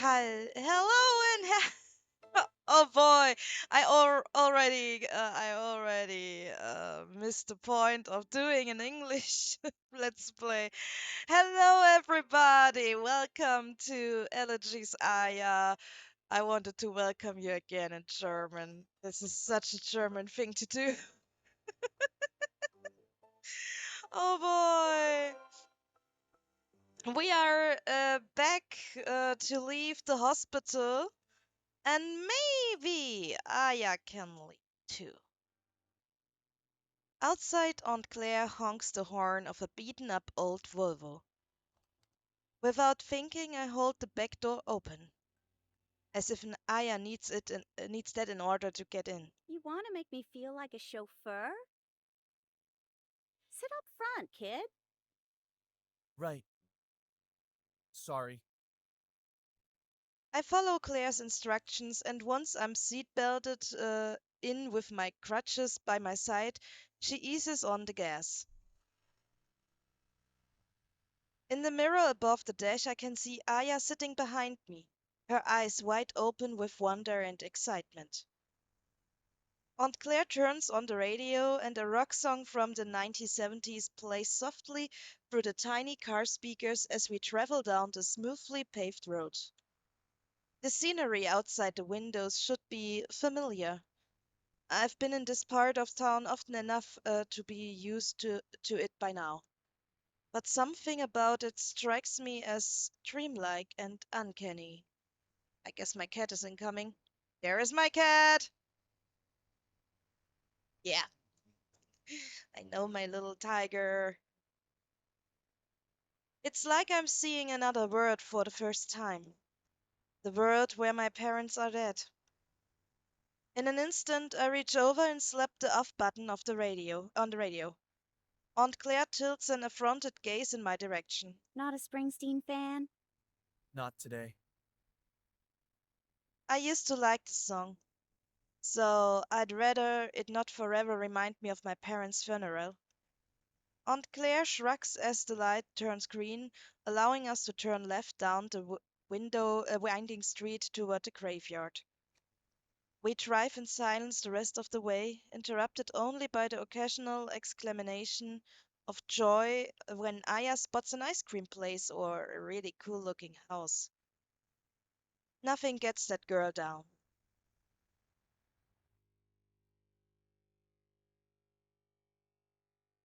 Hello and oh boy, I already missed the point of doing an English let's play. Hello everybody, welcome to Elegies. I wanted to welcome you again in German. This is such a German thing to do. Oh boy. We are back to leave the hospital, and maybe Aya can leave too. Outside, Aunt Claire honks the horn of a beaten-up old Volvo. Without thinking, I hold the back door open, as if an Aya needs that in order to get in. You want to make me feel like a chauffeur? Sit up front, kid. Right. Sorry. I follow Claire's instructions, and once I'm seat-belted in with my crutches by my side, she eases on the gas. In the mirror above the dash, I can see Aya sitting behind me, her eyes wide open with wonder and excitement. Aunt Claire turns on the radio, and a rock song from the 1970s plays softly through the tiny car speakers as we travel down the smoothly paved road. The scenery outside the windows should be familiar. I've been in this part of town often enough to be used to it by now. But something about it strikes me as dreamlike and uncanny. I guess my cat is incoming. There is my cat! Yeah, I know my little tiger. It's like I'm seeing another world for the first time. The world where my parents are dead. In an instant, I reach over and slap the off button of the radio on the radio. Aunt Claire tilts an affronted gaze in my direction. Not a Springsteen fan? Not today. I used to like the song, so I'd rather it not forever remind me of my parents' funeral. Aunt Claire shrugs as the light turns green, allowing us to turn left down the winding street toward the graveyard. We drive in silence the rest of the way, interrupted only by the occasional exclamation of joy when Aya spots an ice cream place or a really cool looking house. Nothing gets that girl down.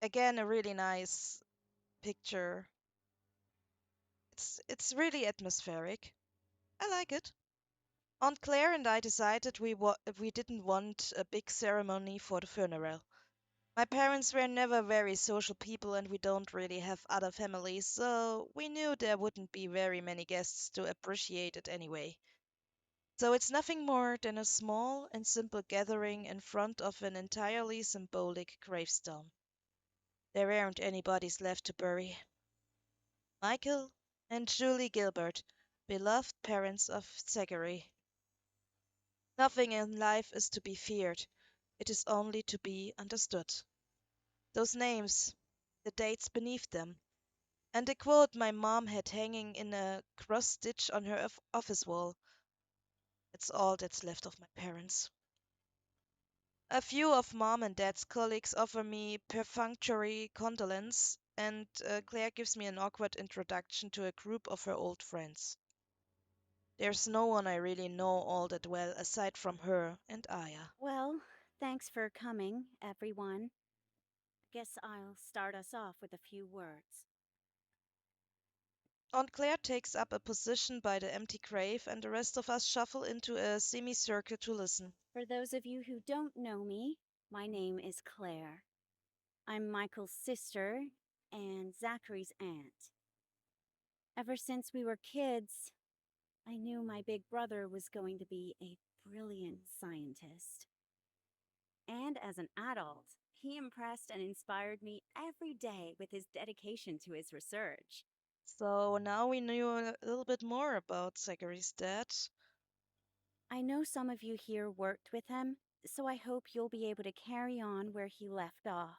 Again, a really nice picture. It's really atmospheric. I like it. Aunt Claire and I decided we didn't want a big ceremony for the funeral. My parents were never very social people and we don't really have other families, so we knew there wouldn't be very many guests to appreciate it anyway. So it's nothing more than a small and simple gathering in front of an entirely symbolic gravestone. There aren't any bodies left to bury. Michael and Julie Gilbert, beloved parents of Zachary. Nothing in life is to be feared, it is only to be understood. Those names, the dates beneath them, and the quote my mom had hanging in a cross stitch on her office wall. It's all that's left of my parents. A few of mom and dad's colleagues offer me perfunctory condolence, and Claire gives me an awkward introduction to a group of her old friends. There's no one I really know all that well aside from her and Aya. Well, thanks for coming, everyone. Guess I'll start us off with a few words. Aunt Claire takes up a position by the empty grave, and the rest of us shuffle into a semicircle to listen. For those of you who don't know me, my name is Claire. I'm Michael's sister and Zachary's aunt. Ever since we were kids, I knew my big brother was going to be a brilliant scientist. And as an adult, he impressed and inspired me every day with his dedication to his research. So now we knew a little bit more about Zachary's dad. I know some of you here worked with him, so I hope you'll be able to carry on where he left off.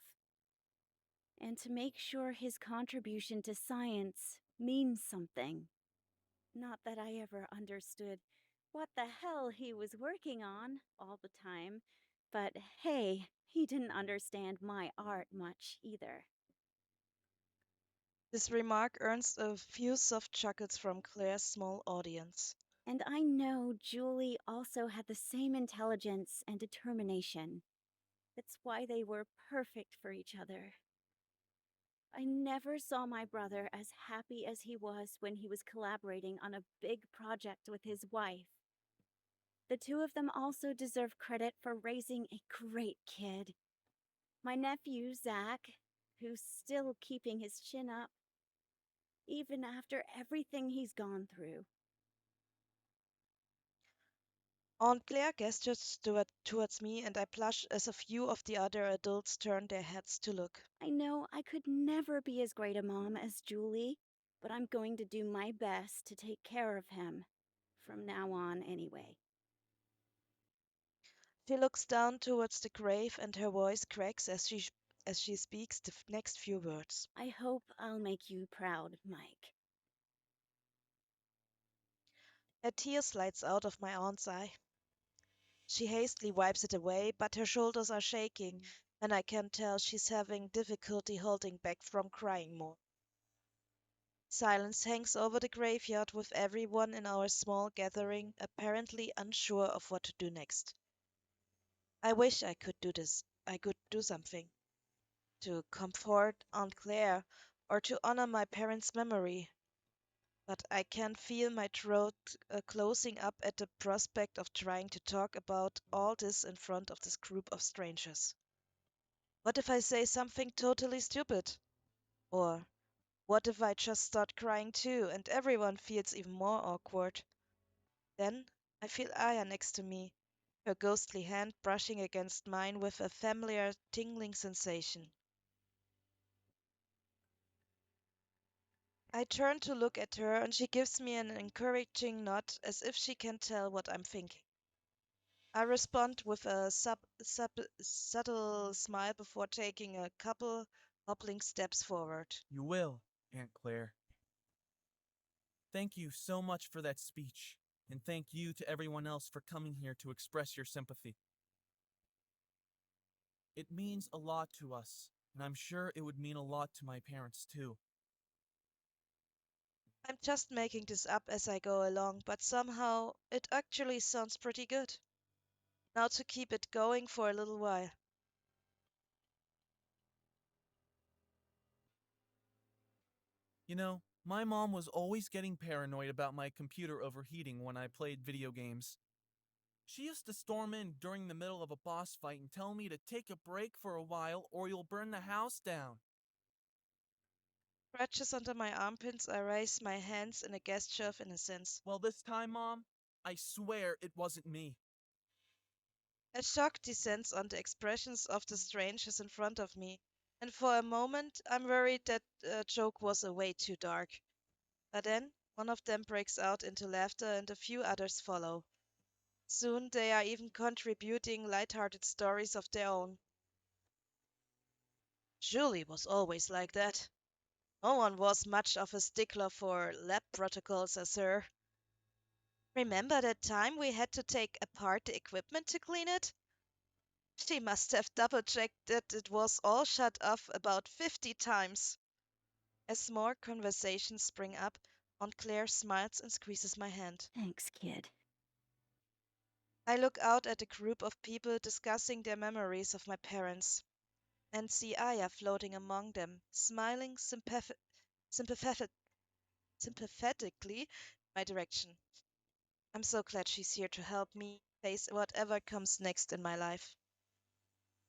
And to make sure his contribution to science means something. Not that I ever understood what the hell he was working on all the time, but hey, he didn't understand my art much either. This remark earns a few soft chuckles from Claire's small audience. And I know Julie also had the same intelligence and determination. That's why they were perfect for each other. I never saw my brother as happy as he was when he was collaborating on a big project with his wife. The two of them also deserve credit for raising a great kid. My nephew, Zach, who's still keeping his chin up, even after everything he's gone through. Aunt Claire gestures towards me, and I blush as a few of the other adults turn their heads to look. I know I could never be as great a mom as Julie, but I'm going to do my best to take care of him. From now on, anyway. She looks down towards the grave, and her voice cracks as she speaks the next few words. I hope I'll make you proud, Mike. A tear slides out of my aunt's eye. She hastily wipes it away, but her shoulders are shaking, and I can tell she's having difficulty holding back from crying more. Silence hangs over the graveyard with everyone in our small gathering apparently unsure of what to do next. I wish I could do this. I could do something to comfort Aunt Claire or to honor my parents' memory, but I can feel my throat closing up at the prospect of trying to talk about all this in front of this group of strangers. What if I say something totally stupid? Or what if I just start crying too and everyone feels even more awkward? Then I feel Aya next to me, her ghostly hand brushing against mine with a familiar tingling sensation. I turn to look at her and she gives me an encouraging nod as if she can tell what I'm thinking. I respond with a subtle smile before taking a couple hobbling steps forward. You will, Aunt Claire. Thank you so much for that speech, and thank you to everyone else for coming here to express your sympathy. It means a lot to us, and I'm sure it would mean a lot to my parents too. I'm just making this up as I go along, but somehow it actually sounds pretty good. Now to keep it going for a little while. You know, my mom was always getting paranoid about my computer overheating when I played video games. She used to storm in during the middle of a boss fight and tell me to take a break for a while or you'll burn the house down. Scratches under my armpits, I raise my hands in a gesture of innocence. Well, this time, Mom, I swear it wasn't me. A shock descends on the expressions of the strangers in front of me, and for a moment I'm worried that the joke was a way too dark. But then one of them breaks out into laughter and a few others follow. Soon they are even contributing light-hearted stories of their own. Julie was always like that. No one was much of a stickler for lab protocols as her. Remember that time we had to take apart the equipment to clean it? She must have double checked that it was all shut off about 50 times. As more conversations spring up, Aunt Claire smiles and squeezes my hand. Thanks, kid. I look out at a group of people discussing their memories of my parents and see Aya floating among them, smiling sympathetic- sympathetically my direction. I'm so glad she's here to help me face whatever comes next in my life.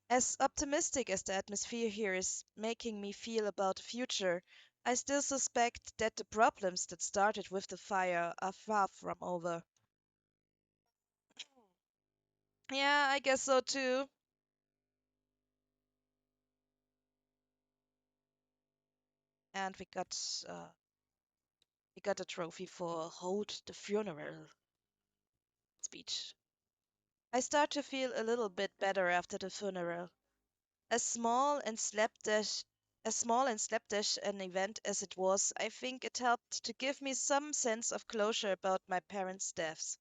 As optimistic as the atmosphere here is making me feel about the future, I still suspect that the problems that started with the fire are far from over. Yeah, I guess so too. And we got a trophy for hold the funeral speech. I start to feel a little bit better after the funeral. A small and slapdash As small and slapdash an event as it was, I think it helped to give me some sense of closure about my parents' deaths.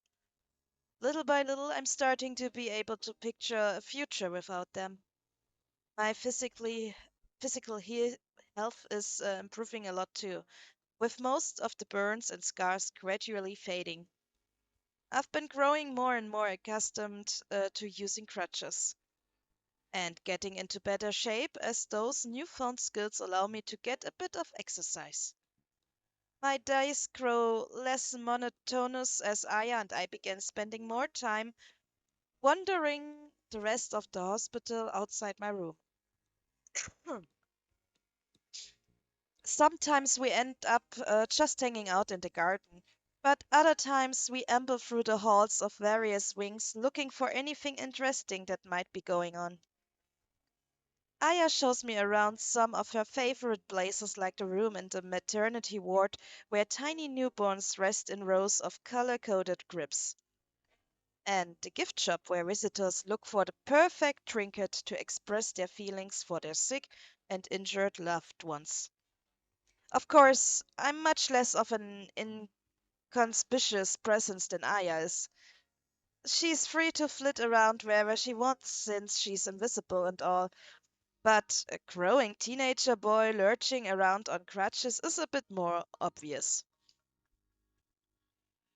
Little by little, I'm starting to be able to picture a future without them. My health is improving a lot too, with most of the burns and scars gradually fading. I've been growing more and more accustomed to using crutches and getting into better shape as those newfound skills allow me to get a bit of exercise. My days grow less monotonous as Aya and I began spending more time wandering the rest of the hospital outside my room. Sometimes we end up just hanging out in the garden, but other times we amble through the halls of various wings looking for anything interesting that might be going on. Aya shows me around some of her favorite places, like the room in the maternity ward where tiny newborns rest in rows of color coded cribs, and the gift shop where visitors look for the perfect trinket to express their feelings for their sick and injured loved ones. Of course, I'm much less of an inconspicuous presence than Aya is. She's free to flit around wherever she wants since she's invisible and all, but a growing teenager boy lurching around on crutches is a bit more obvious.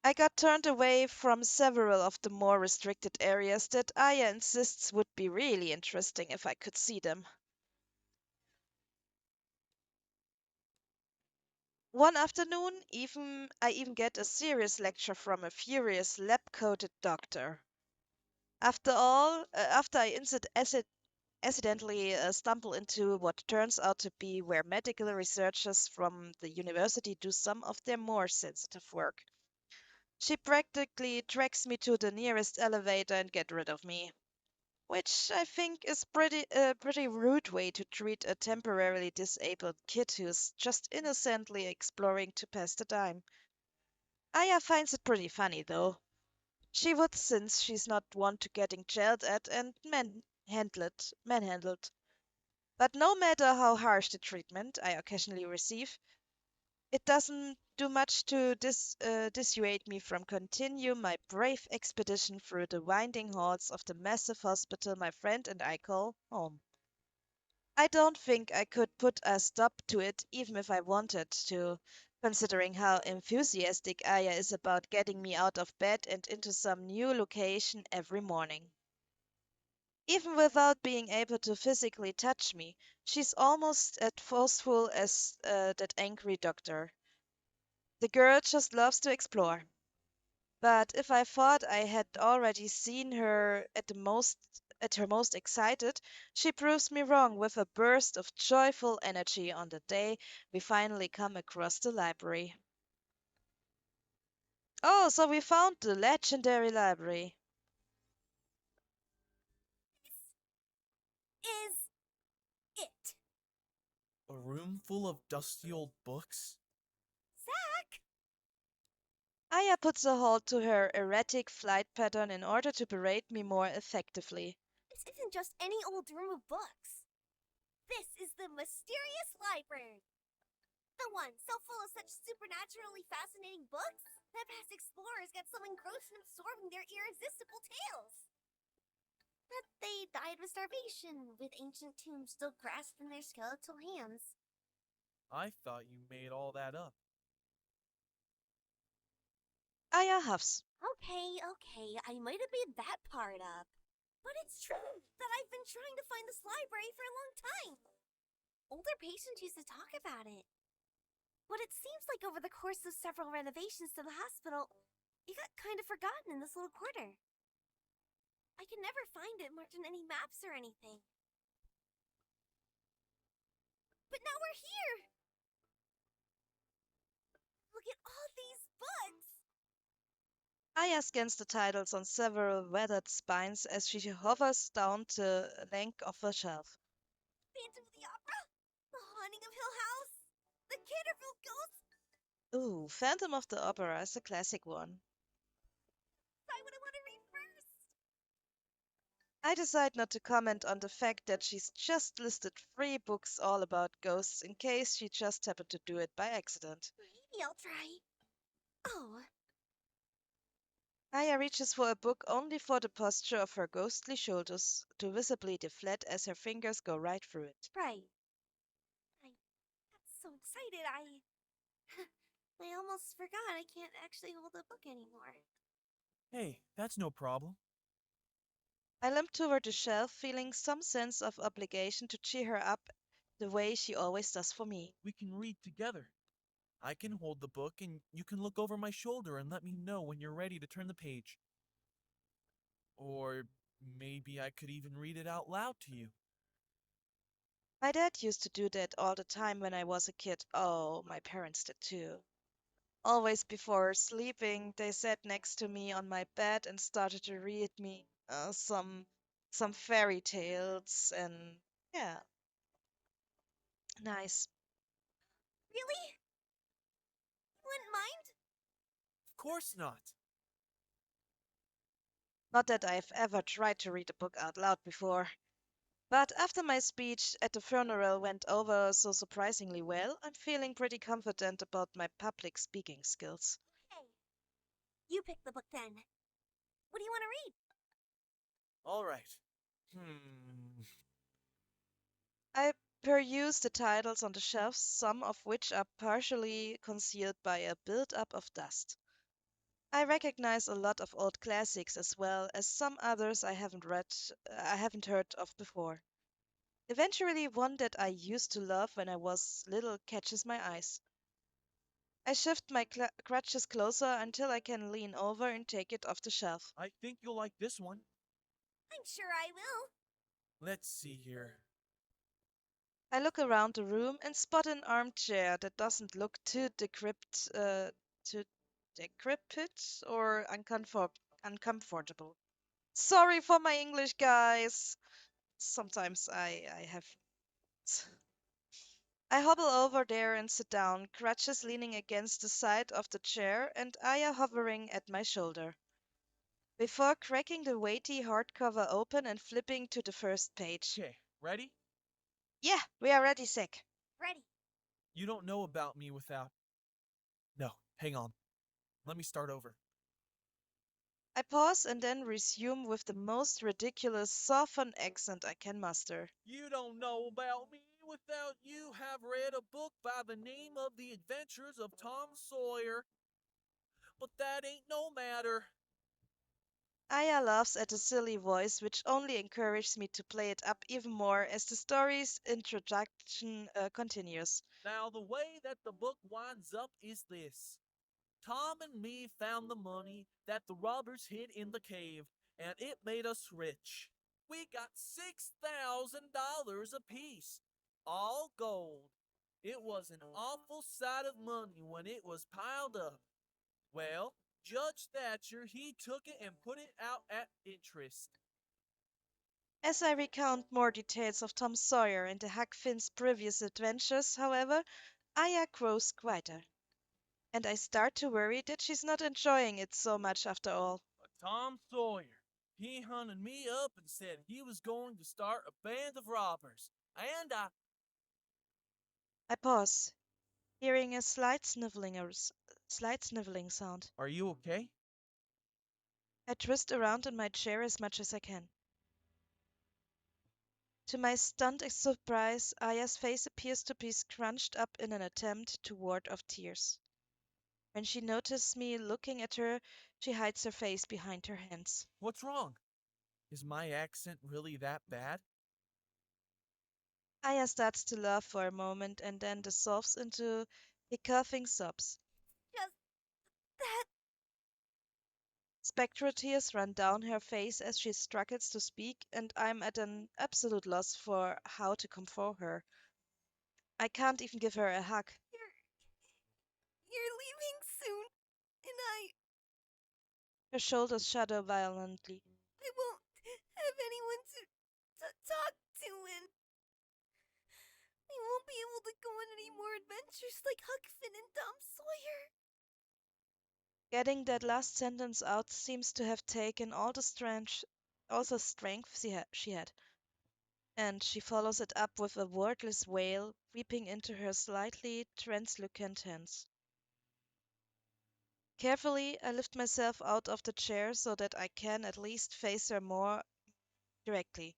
I got turned away from several of the more restricted areas that Aya insists would be really interesting if I could see them. One afternoon, I even get a serious lecture from a furious lab-coated doctor. After I accidentally stumble into what turns out to be where medical researchers from the university do some of their more sensitive work, she practically drags me to the nearest elevator and get rid of me, which I think is pretty rude way to treat a temporarily disabled kid who's just innocently exploring to pass the time. Aya finds it pretty funny though. She would, since she's not one to getting yelled at and manhandled. But no matter how harsh the treatment I occasionally receive, it doesn't do much to dissuade me from continue my brave expedition through the winding halls of the massive hospital my friend and I call home. I don't think I could put a stop to it even if I wanted to, considering how enthusiastic Aya is about getting me out of bed and into some new location every morning. Even without being able to physically touch me, she's almost as forceful as that angry doctor. The girl just loves to explore. But if I thought I had already seen her at her most excited, she proves me wrong with a burst of joyful energy on the day we finally come across the library. Oh, so we found the legendary library. Is it? A room full of dusty old books? Zach? Aya puts a halt to her erratic flight pattern in order to berate me more effectively. This isn't just any old room of books. This is the mysterious library. The one so full of such supernaturally fascinating books that past explorers get so engrossed in absorbing their irresistible tales. That they died of starvation, with ancient tombs still grasped in their skeletal hands. I thought you made all that up. Aya huffs. Okay, I might have made that part up. But it's true that I've been trying to find this library for a long time. Older patients used to talk about it. But it seems like over the course of several renovations to the hospital, it got kind of forgotten in this little quarter. I can never find it marked on any maps or anything. But now we're here! Look at all these books! Aya scans the titles on several weathered spines as she hovers down the length of the shelf. Phantom of the Opera, The Haunting of Hill House, The Canterville Ghost. Ooh, Phantom of the Opera is a classic one. Decide what I want to read first. I decide not to comment on the fact that she's just listed 3 books all about ghosts in case she just happened to do it by accident. Maybe I'll try. Oh, Aya reaches for a book only for the posture of her ghostly shoulders to visibly deflate as her fingers go right through it. right. I got so excited, I almost forgot I can't actually hold a book anymore. Hey, that's no problem. I limp toward the shelf, feeling some sense of obligation to cheer her up the way she always does for me. We can read together. I can hold the book and you can look over my shoulder and let me know when you're ready to turn the page. Or maybe I could even read it out loud to you. My dad used to do that all the time when I was a kid. Oh, my parents did too. Always before sleeping, they sat next to me on my bed and started to read me some fairy tales and yeah, nice. Really? You wouldn't mind? Of course not. Not that I've ever tried to read a book out loud before. But after my speech at the funeral went over so surprisingly well, I'm feeling pretty confident about my public speaking skills. Hey, you pick the book then. What do you want to read? All right. Hmm. I peruse the titles on the shelves, some of which are partially concealed by a build-up of dust. I recognize a lot of old classics as well as some others I haven't heard of before. Eventually, one that I used to love when I was little catches my eyes. I shift my crutches closer until I can lean over and take it off the shelf. I think you'll like this one. I'm sure I will. Let's see here. I look around the room and spot an armchair that doesn't look too decrepit or uncomfortable. Sorry for my English, guys. Sometimes I have. I hobble over there and sit down, crutches leaning against the side of the chair and Aya hovering at my shoulder. Before cracking the weighty hardcover open and flipping to the first page. Okay, ready? Yeah, we are ready, Sick. Ready. You don't know about me without. No, hang on. Let me start over. I pause and then resume with the most ridiculous Southern accent I can muster. You don't know about me without you have read a book by the name of The Adventures of Tom Sawyer. But that ain't no matter. Aya laughs at the silly voice, which only encourages me to play it up even more as the story's introduction continues. Now, the way that the book winds up is this. Tom and me found the money that the robbers hid in the cave, and it made us rich. We got $6,000 apiece, all gold. It was an awful sight of money when it was piled up. Well, Judge Thatcher, he took it and put it out at interest. As I recount more details of Tom Sawyer and the Huck Finn's previous adventures, however, Aya grows quieter, and I start to worry that she's not enjoying it so much after all. But Tom Sawyer, he hunted me up and said he was going to start a band of robbers. And I pause, hearing a slight sniveling sound. Are you okay? I twist around in my chair as much as I can. To my stunned surprise, Aya's face appears to be scrunched up in an attempt to ward off tears. When she notices me looking at her, she hides her face behind her hands. What's wrong? Is my accent really that bad? Aya starts to laugh for a moment and then dissolves into hiccoughing sobs. Just that. Spectral tears run down her face as she struggles to speak, and I'm at an absolute loss for how to comfort her. I can't even give her a hug. You're leaving soon, and Her shoulders shudder violently. I won't have anyone to talk to, and we won't be able to go on any more adventures like Huck Finn and Tom Sawyer. Getting that last sentence out seems to have taken all the strength also strength she had, and she follows it up with a wordless wail, weeping into her slightly translucent hands. Carefully, I lift myself out of the chair so that I can at least face her more directly,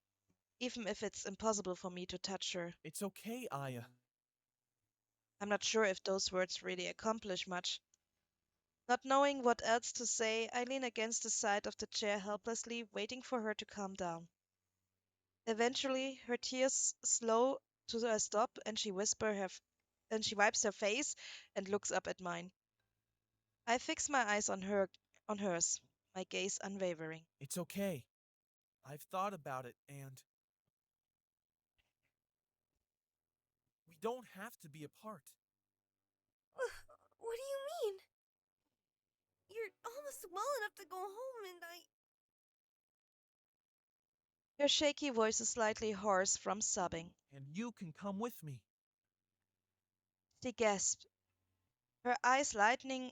even if it's impossible for me to touch her. It's okay, Aya. I'm not sure if those words really accomplish much. Not knowing what else to say, I lean against the side of the chair helplessly, waiting for her to calm down. Eventually, her tears slow to a stop, and and she wipes her face and looks up at mine. I fix my eyes on hers, my gaze unwavering. It's okay. I've thought about it, and we don't have to be apart. What do you mean? You're almost well enough to go home, and I. Her shaky voice is slightly hoarse from sobbing. And you can come with me. She gasped, her eyes lighting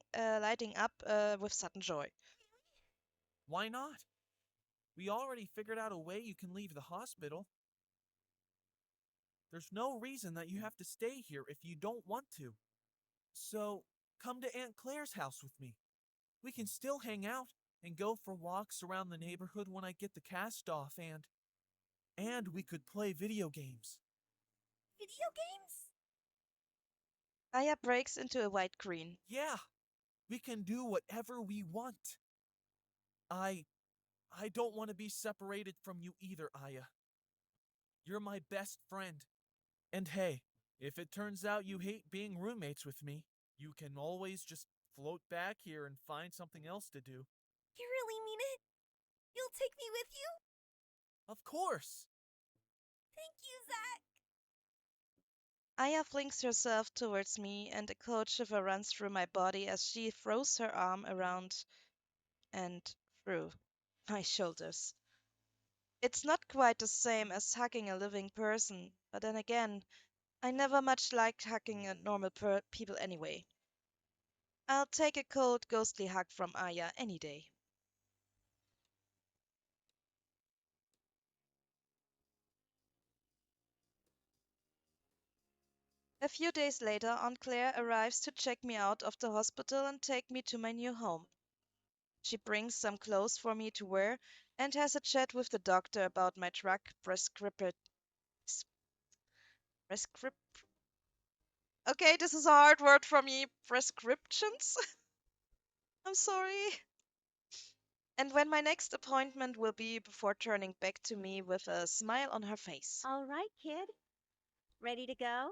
up with sudden joy. Why not? We already figured out a way you can leave the hospital. There's no reason that you have to stay here if you don't want to. So, come to Aunt Claire's house with me. We can still hang out and go for walks around the neighborhood when I get the cast off and we could play video games. Video games? Aya breaks into a white green. Yeah, we can do whatever we want. I I don't want to be separated from you either, Aya. You're my best friend. And hey, if it turns out you hate being roommates with me, you can always just float back here and find something else to do. You really mean it? You'll take me with you? Of course! Thank you, Zach. Aya flings herself towards me, and a cold shiver runs through my body as she throws her arm around and through my shoulders. It's not quite the same as hugging a living person, but then again, I never much liked hugging a normal people anyway. I'll take a cold, ghostly hug from Aya any day. A few days later, Aunt Claire arrives to check me out of the hospital and take me to my new home. She brings some clothes for me to wear and has a chat with the doctor about my drug prescrip. Okay, this is a hard word for me. Prescriptions? I'm sorry. And when my next appointment will be before turning back to me with a smile on her face. All right, kid. Ready to go?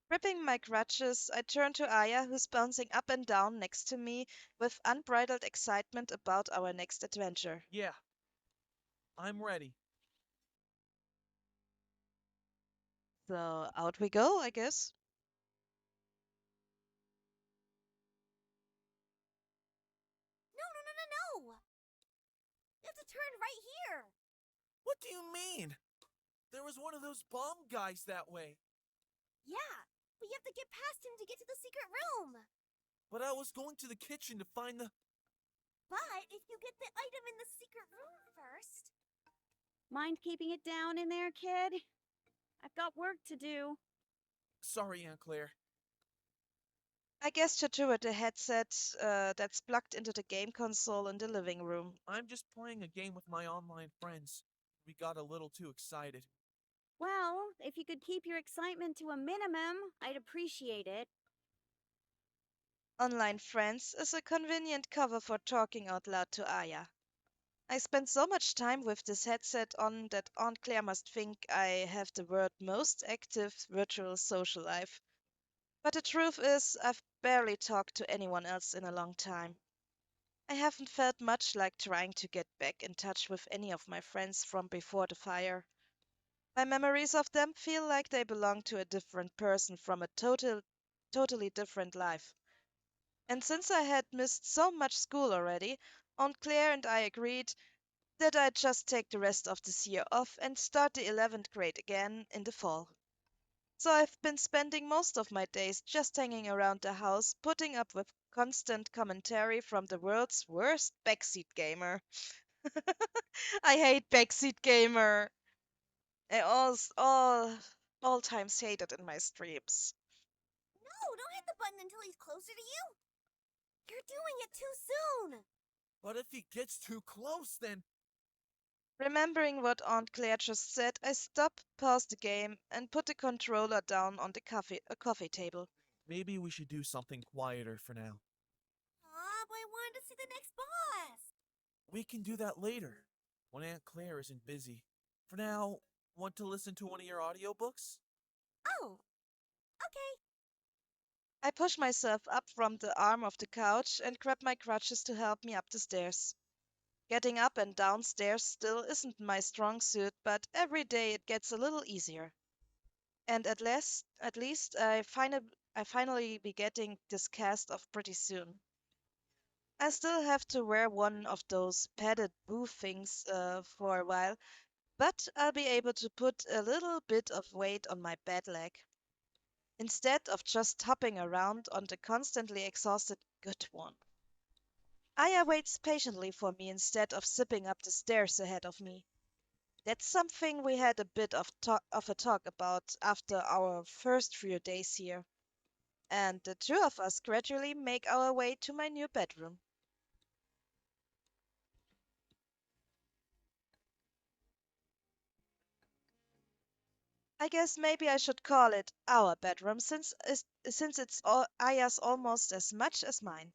Gripping my crutches, I turn to Aya, who's bouncing up and down next to me with unbridled excitement about our next adventure. Yeah, I'm ready. So out we go, I guess. No, no, no, no, no! You have to turn right here! What do you mean? There was one of those bomb guys that way. Yeah, but you have to get past him to get to the secret room! But I was going to the kitchen to find the. But if you get the item in the secret room first. Mind keeping it down in there, kid? I've got work to do. Sorry, Aunt Claire. I gestured toward the headset that's plugged into the game console in the living room. I'm just playing a game with my online friends. We got a little too excited. Well, if you could keep your excitement to a minimum, I'd appreciate it. Online Friends is a convenient cover for talking out loud to Aya. I spend so much time with this headset on that Aunt Claire must think I have the world's most active virtual social life. But the truth is, I've barely talked to anyone else in a long time. I haven't felt much like trying to get back in touch with any of my friends from before the fire. My memories of them feel like they belong to a different person from a totally different life. And since I had missed so much school already, Aunt Claire and I agreed that I'd just take the rest of this year off and start the 11th grade again in the fall. So I've been spending most of my days just hanging around the house, putting up with constant commentary from the world's worst backseat gamer. I hate backseat gamer. I all times hate it in my streams. No, don't hit the button until he's closer to you. You're doing it too soon. But if he gets too close, then Remembering what Aunt Claire just said, I stopped, paused the game, and put the controller down on the coffee table. maybe we should do something quieter for now. Aw, but I wanted to see the next boss. We can do that later, when Aunt Claire isn't busy. For now, want to listen to one of your audiobooks? Oh, okay. I pushed myself up from the arm of the couch and grabbed my crutches to help me up the stairs. Getting up and down stairs still isn't my strong suit, but every day it gets a little easier. And at least I finally be getting this cast off pretty soon. I still have to wear one of those padded booth things for a while, but I'll be able to put a little bit of weight on my bad leg instead of just hopping around on the constantly exhausted good one. Aya waits patiently for me instead of zipping up the stairs ahead of me. That's something we had a bit of a talk about after our first few days here, and the two of us gradually make our way to my new bedroom. I guess maybe I should call it our bedroom since it's Aya's almost as much as mine.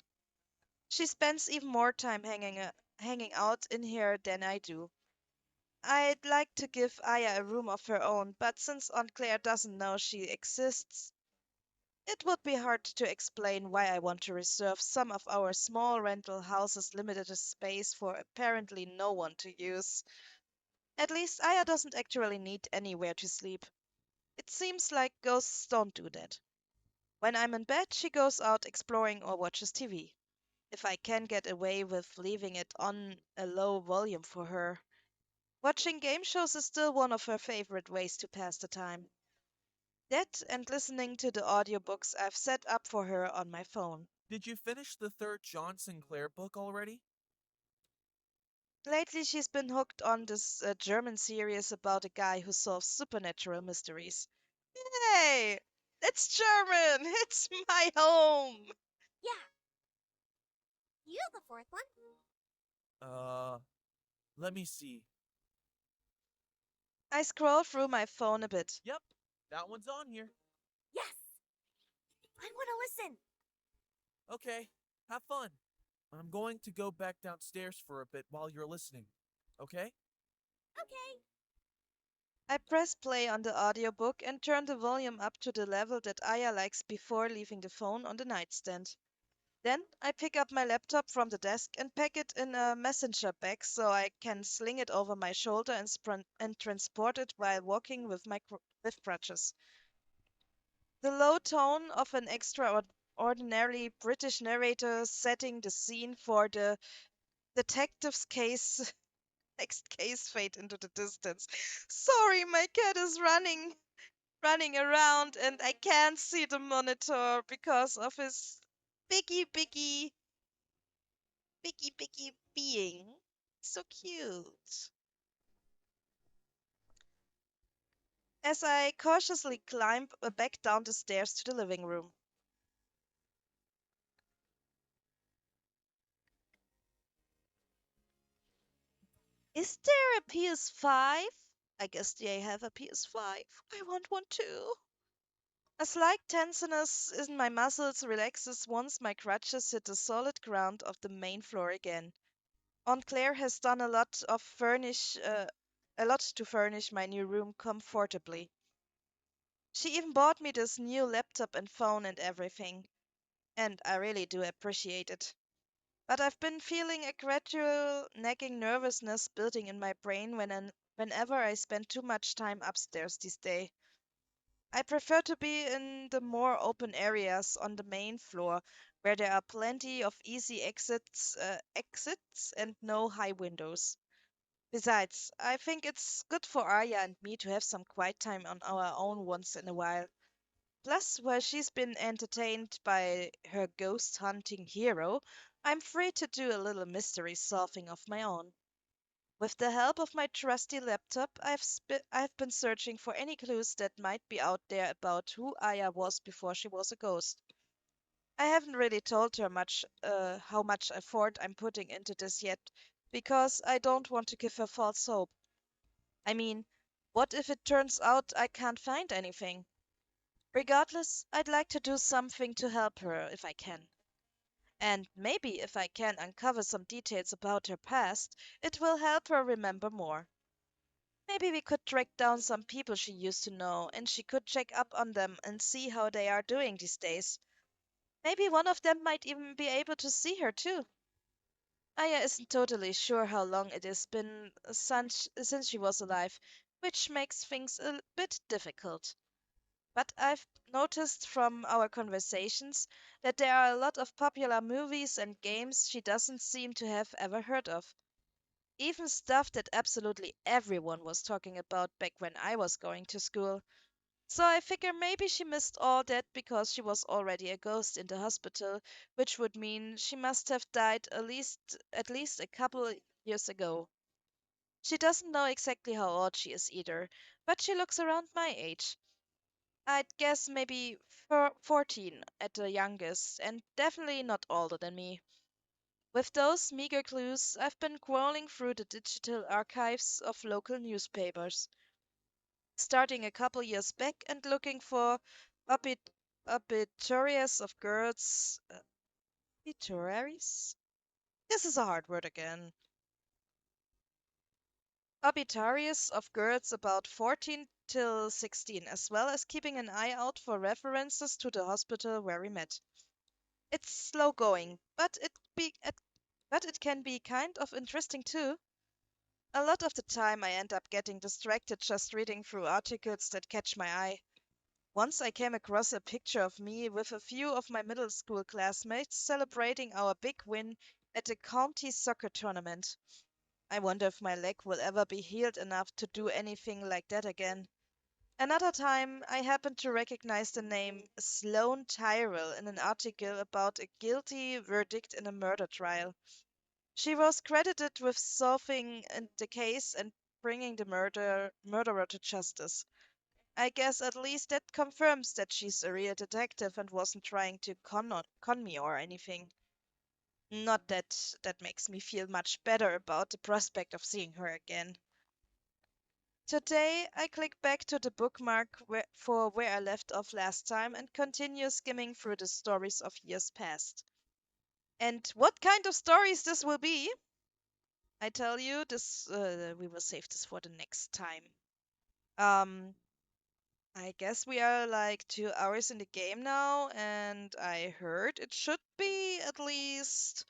She spends even more time hanging out in here than I do. I'd like to give Aya a room of her own, but since Aunt Claire doesn't know she exists, it would be hard to explain why I want to reserve some of our small rental houses' limited space for apparently no one to use. At least Aya doesn't actually need anywhere to sleep. It seems like ghosts don't do that. When I'm in bed, she goes out exploring or watches TV. If I can get away with leaving it on a low volume for her. Watching game shows is still one of her favorite ways to pass the time. That and listening to the audiobooks I've set up for her on my phone. Did you finish the third John Sinclair book already? Lately, she's been hooked on this German series about a guy who solves supernatural mysteries. Hey, it's German! It's my home! Yeah, you the fourth one. Uh, let me see. I scroll through my phone a bit. Yep, that one's on here. Yes, I want to listen. Okay, have fun. I'm going to go back downstairs for a bit while you're listening. Okay? Okay. I press play on the audiobook and turn the volume up to the level that Aya likes before leaving the phone on the nightstand. Then I pick up my laptop from the desk and pack it in a messenger bag so I can sling it over my shoulder and transport it while walking with with crutches. The low tone of an extraordinarily British narrator setting the scene for the detective's case next case fade into the distance. Sorry, my cat is running around and I can't see the monitor because of his biggy picky being. So cute. As I cautiously climb back down the stairs to the living room. Is there a PS5? I guess they have a PS5. I want one too. A slight tenseness in my muscles relaxes once my crutches hit the solid ground of the main floor again. Aunt Claire has done a lot to furnish my new room comfortably. She even bought me this new laptop and phone and everything, and I really do appreciate it. But I've been feeling a gradual nagging nervousness building in my brain whenever I spend too much time upstairs these days. I prefer to be in the more open areas on the main floor where there are plenty of easy exits and no high windows. Besides, I think it's good for Arya and me to have some quiet time on our own once in a while. Plus, while she's been entertained by her ghost hunting hero, I'm free to do a little mystery solving of my own. With the help of my trusty laptop, I've been searching for any clues that might be out there about who Aya was before she was a ghost. I haven't really told her how much effort I'm putting into this yet, because I don't want to give her false hope. I mean, what if it turns out I can't find anything? Regardless, I'd like to do something to help her if I can. And maybe if I can uncover some details about her past, it will help her remember more. Maybe we could track down some people she used to know, and she could check up on them and see how they are doing these days. Maybe one of them might even be able to see her too. Aya isn't totally sure how long it has been since she was alive, which makes things a bit difficult. But I've noticed from our conversations that there are a lot of popular movies and games she doesn't seem to have ever heard of. Even stuff that absolutely everyone was talking about back when I was going to school. So I figure maybe she missed all that because she was already a ghost in the hospital, which would mean she must have died at least a couple years ago. She doesn't know exactly how old she is either, but she looks around my age. I'd guess maybe 14 at the youngest, and definitely not older than me. With those meager clues, I've been crawling through the digital archives of local newspapers, starting a couple years back and looking for obit- obituaries of girls. Obituaries? This is a hard word again. Obituaries of girls about 14 till 16, as well as keeping an eye out for references to the hospital where we met. It's slow going, but it can be kind of interesting too. A lot of the time I end up getting distracted just reading through articles that catch my eye. Once I came across a picture of me with a few of my middle school classmates celebrating our big win at the county soccer tournament. I wonder if my leg will ever be healed enough to do anything like that again. Another time, I happened to recognize the name Sloane Tyrrell in an article about a guilty verdict in a murder trial. She was credited with solving the case and bringing the murderer to justice. I guess at least that confirms that she's a real detective and wasn't trying to con me or anything. Not that that makes me feel much better about the prospect of seeing her again. Today, I click back to the bookmark for where I left off last time and continue skimming through the stories of years past. And what kind of stories this will be, I tell you, this we will save this for the next time. Um, I guess we are like 2 hours in the game now, and I heard it should be at least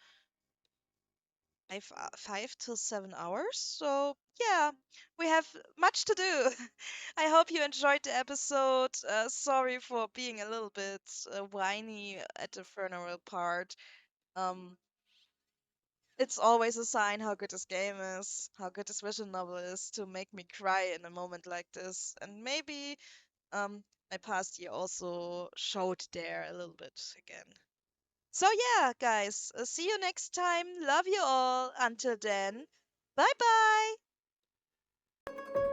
5 to 7 hours. So yeah, we have much to do. I hope you enjoyed the episode. Sorry for being a little bit whiny at the funeral part. Um, it's always a sign how good this game is, how good this visual novel is to make me cry in a moment like this. And maybe my past year also showed there a little bit again. So yeah, guys, see you next time. Love you all. Until then, bye bye.